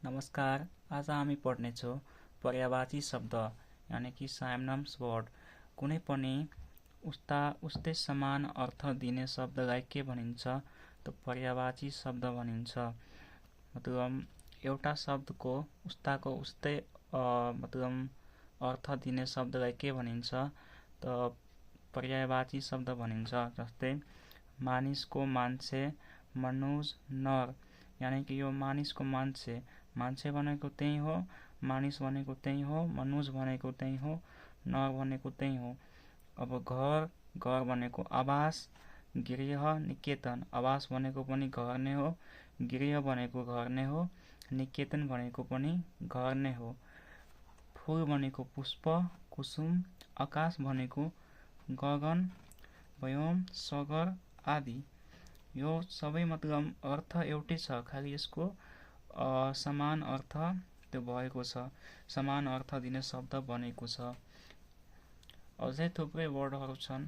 नमस्कार। आज हामी पढ्नेछौँ पर्यायवाची शब्द यानि कि साइनोनिम्स वर्ड। कुनै पनि उस्तै समान अर्थ दिने शब्दलाई के भनिन्छ त पर्यायवाची शब्द भनिन्छ। मतलब एउटा शब्दको उस्तै मतलब अर्थ दिने शब्दलाई के भनिन्छ त पर्यायवाची शब्द भनिन्छ। जस्तै मानिसको मान्छे, मनुष्य, नर, यानि कि यो मानिसको मान्छे भनेको त्यही हो, मानिस भनेको त्यही हो, मनुष्य भनेको त्यही हो, नर भनेको त्यही हो। अब घर भनेको आवास, गृह, निकेतन। आवास भनेको पनि घर नै हो, गृह भनेको घर नै हो, निकेतन भनेको पनि घर नै हो। फूल भनेको पुष्प, कुसुम, आकाश भनेको गगन, व्योम, सागर आदि। यो सबै मतलब अर्थ एउटै छ, खालि यसको समान अर्थ त्यो भएको छ, समान अर्थ दिने शब्द बनेको छ। अझै थुप्रै वर्डहरू छन्